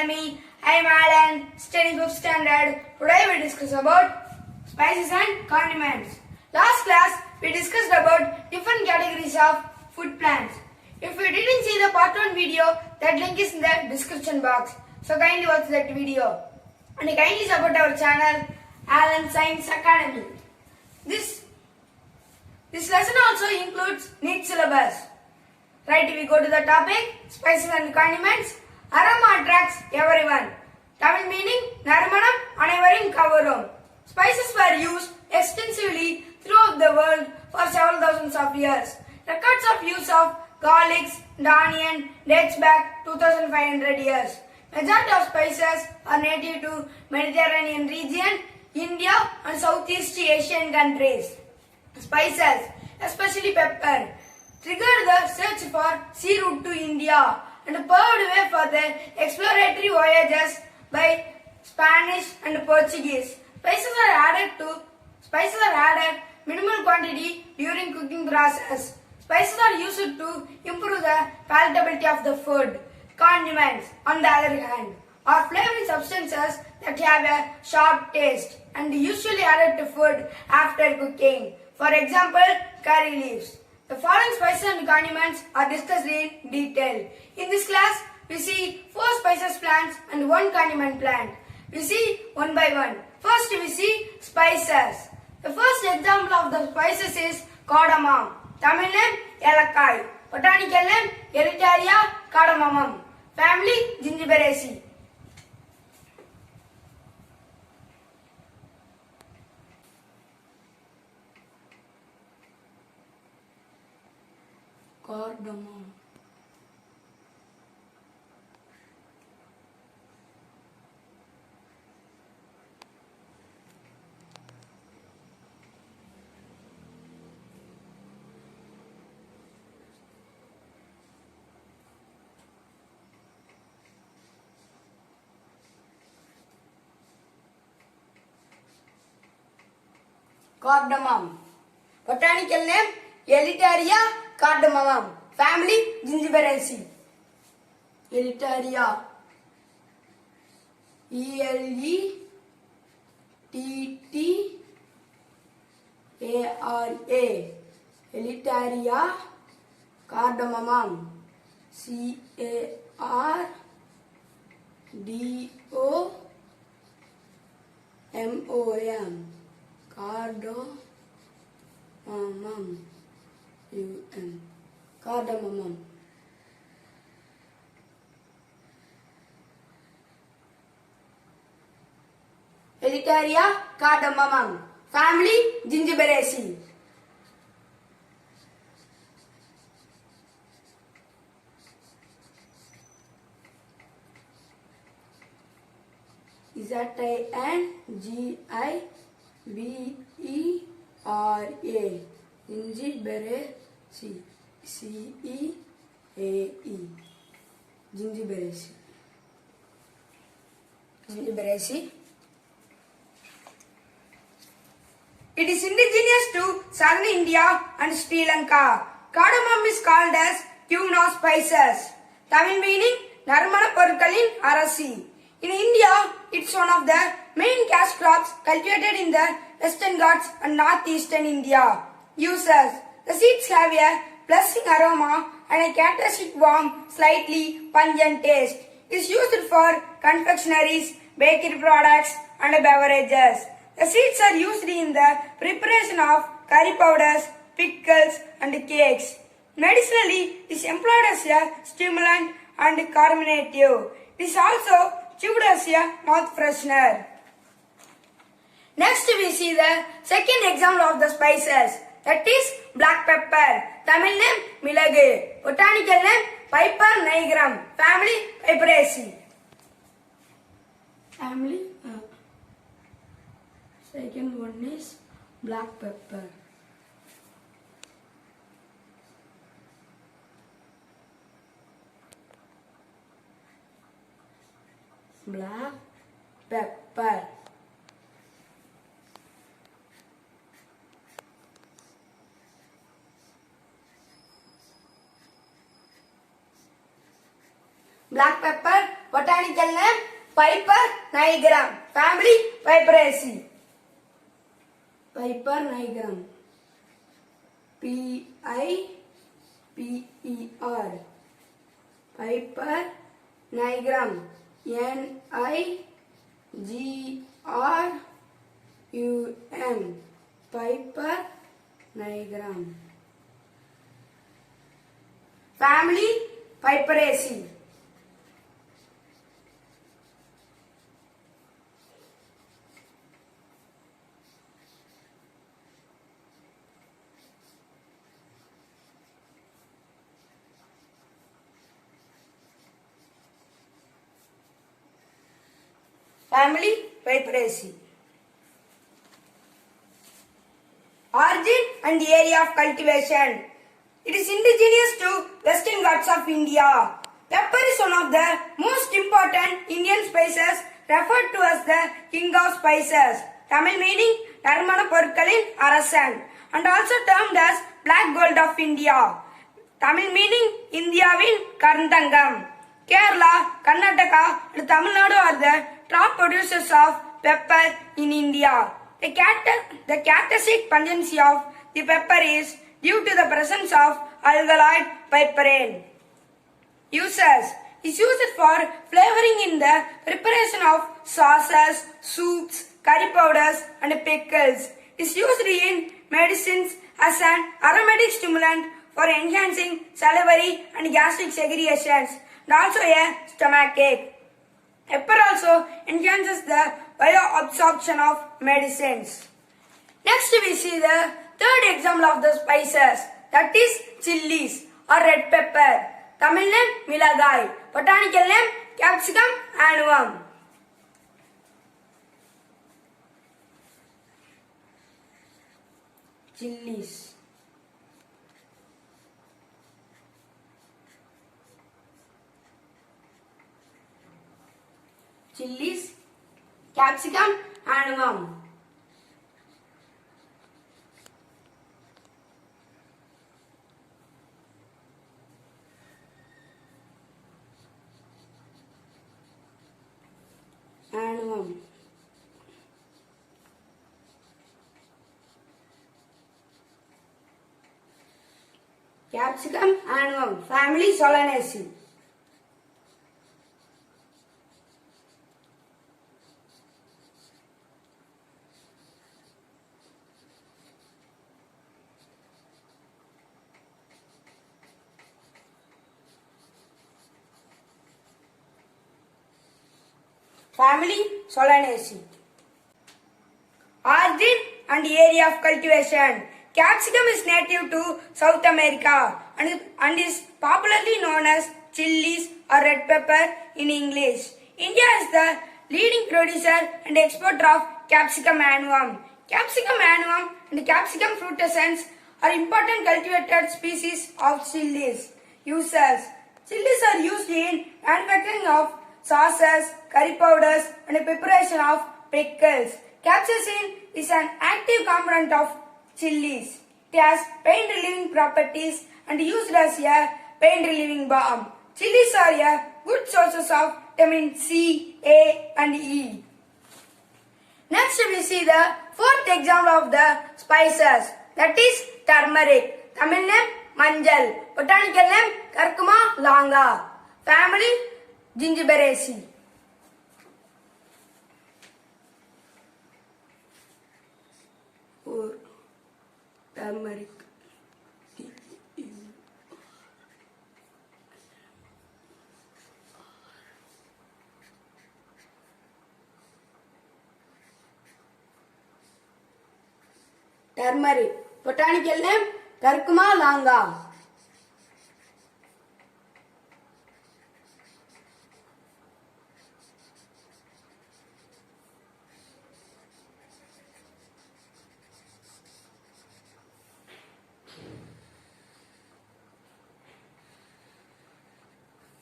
Academy. I am Alan, studying 5th standard. Today we discuss about spices and condiments. Last class we discussed about different categories of food plants. If you didn't see the part 1 video, that link is in the description box. So kindly watch that video. And kindly support our channel, Alan Science Academy. This lesson also includes neat syllabus. Right, we go to the topic, spices and condiments. Aroma attracts everyone. Tamil meaning, Narumanam Anaivarum Kavarum. Spices were used extensively throughout the world for several thousands of years. Records of use of garlics and onion dates back 2500 years. Majority of spices are native to Mediterranean region, India and Southeast Asian countries. Spices, especially pepper, triggered the search for sea route to India and paved way for the exploratory voyages by Spanish and Portuguese. Spices are added minimal quantity during cooking process. Spices are used to improve the palatability of the food. Condiments, on the other hand, are flavoring substances that have a sharp taste and usually added to food after cooking. For example, curry leaves. The following spices and condiments are discussed in detail. In this class, we see 4 spices plants and 1 condiment plant. We see one by one. First, we see spices. The first example of the spices is cardamom. Tamil name, Yelakai. Botanical name, Eleutheria cardamomum. Family, Gingiberaceae. Cardamom. Cardamom. Botanical name, Eleutheria cardamomum. Family, Gingiberaceae. Eleutheria. Eleutheria. Eleutheria cardamomum. Cardamom. Cardamom. Eleutheria cardamomum. Family, Gingiberaceae. Zingibera. Gingiberaceae. Ceae. Gingiberaceae. Gingiberaceae. It is indigenous to southern India and Sri Lanka. Cardamom is called as queen of spices. Tamil meaning Narmana Porkalin Arasi. In India, it's one of the main cash crops cultivated in the Western Ghats and northeastern India. Uses: the seeds have a pleasing aroma and a characteristic warm, slightly pungent taste. It is used for confectionaries, bakery products and beverages. The seeds are used in the preparation of curry powders, pickles and cakes. Medicinally, it is employed as a stimulant and carminative. It is also chewed as a mouth freshener. Next we see the second example of the spices, that is black pepper. Tamil name, Milagu. Botanical name, Piper nigrum. Family, Piperaceae. Family, second one is black pepper. Black pepper. Black pepper botanical name Piper nigrum. Family Piperaceae. Piper nigrum. P-I-P-E-R. Piper nigrum. N-I-G-R-U-M. Piper nigrum. Family Piperaceae. Family Piperaceae. Origin and area of cultivation. It is indigenous to Western Ghats of India. Pepper is one of the most important Indian spices, referred to as the king of spices. Tamil meaning Narmana Porkalin Arasan, and also termed as black gold of India. Tamil meaning Indiavin Karandangam. Kerala, Karnataka and Tamil Nadu are the top producers of pepper in India. The characteristic pungency of the pepper is due to the presence of alkaloid piperine. Uses is used for flavoring in the preparation of sauces, soups, curry powders and pickles. Is used in medicines as an aromatic stimulant for enhancing salivary and gastric segregations and also a stomachache. Pepper also enhances the bioabsorption of medicines. Next we see the third example of the spices, that is chilies or red pepper. Tamil name Milagai, botanical name Capsicum annuum. Chilies. Chilies, Capsicum annuum. Annuum. Capsicum annuum. Family Solanaceae. Family Solanaceae. Origin and area of cultivation. Capsicum is native to South America and is popularly known as chilies or red pepper in English. India is the leading producer and exporter of Capsicum annuum. Capsicum annuum and Capsicum frutescens are important cultivated species of chilies. Uses. Chilies are used in manufacturing of sauces, curry powders and preparation of pickles. Capsaicin is an active component of chilies. It has pain relieving properties and used as a pain relieving balm. Chilies are a good sources of vitamin C, A and E. Next we see the fourth example of the spices, that is turmeric. Tamil name Manjal. Botanical name Curcuma longa. Family Gingiberaceae. Or turmeric. Turmeric. Botanical name Curcuma longa.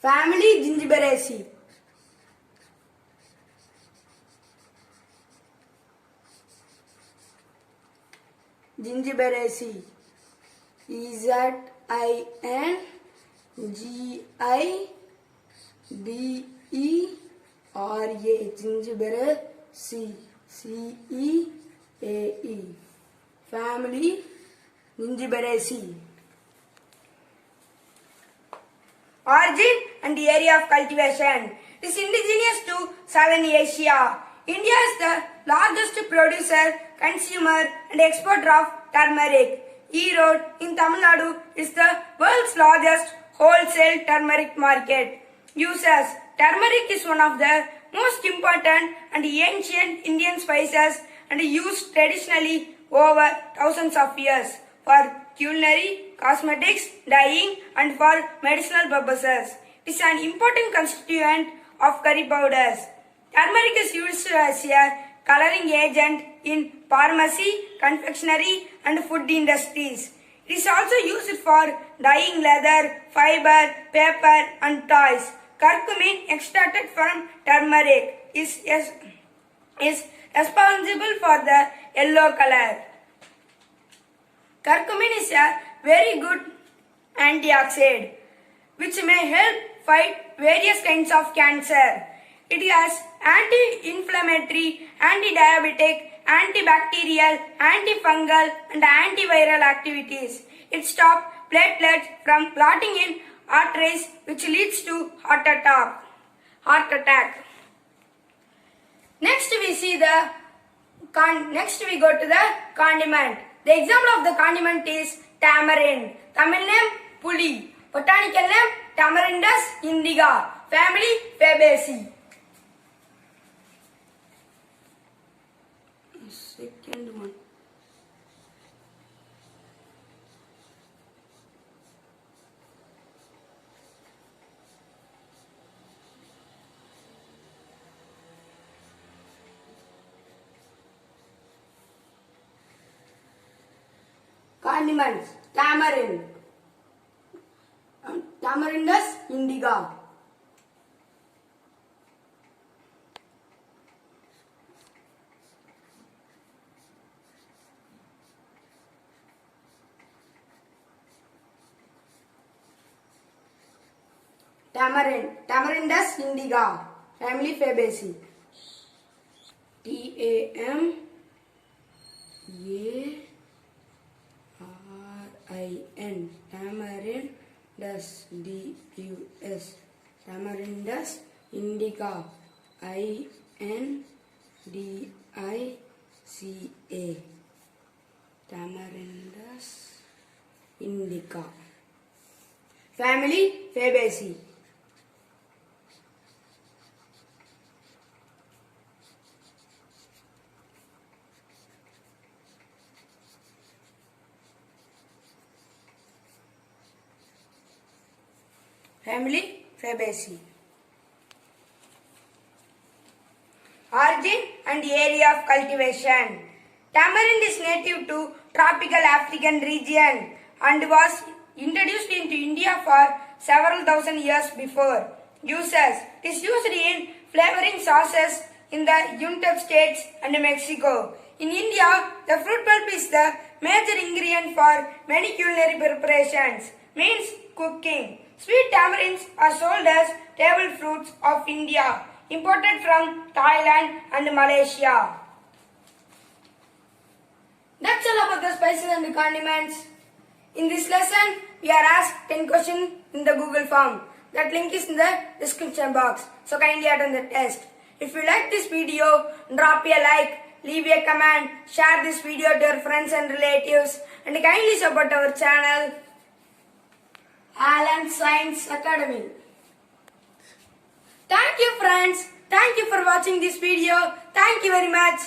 Family Gingiberaceae. Gingiberaceae. Gingiberaceae. CEAE. Family Gingiberaceae. Origin and area of cultivation. It is indigenous to Southern Asia. India is the largest producer, consumer and exporter of turmeric. Erode in Tamil Nadu is the world's largest wholesale turmeric market. Uses. Turmeric is one of the most important and ancient Indian spices and used traditionally over thousands of years for culinary, cosmetics, dyeing and for medicinal purposes. It is an important constituent of curry powders. Turmeric is used as a coloring agent in pharmacy, confectionery and food industries. It is also used for dyeing leather, fiber, paper and toys. Curcumin extracted from turmeric is responsible for the yellow color. Curcumin is a very good antioxidant which may help fight various kinds of cancer. It has anti-inflammatory, anti-diabetic, antibacterial, antifungal and antiviral activities. It stops platelets from clotting in arteries which leads to heart attack. Next we go to the condiment. The example of the condiment is tamarind. Tamil name Puli. Botanical name Tamarindus indica. Family Fabaceae. Second one. Condiments. Tamarind. Tamarindus indica. Tamarindus indica. Family Fabaceae. TAMARIN. Tamarindus. DUS. Tamarindus indica. INDICA. Tamarindus indica. Family Fabaceae. Family Fabaceae. Origin and area of cultivation. Tamarind is native to tropical African region and was introduced into India for several thousand years before. Uses. It is used in flavoring sauces in the United States and Mexico. In India, the fruit pulp is the major ingredient for many culinary preparations, means cooking. Sweet tamarinds are sold as table fruits of India, imported from Thailand and Malaysia. That's all about the spices and the condiments. In this lesson, we are asked 10 questions in the Google form. That link is in the description box, so kindly attend the test. If you like this video, drop a like, leave a comment, share this video to your friends and relatives, and kindly support our channel, Alan Science Academy. Thank you friends. Thank you for watching this video. Thank you very much.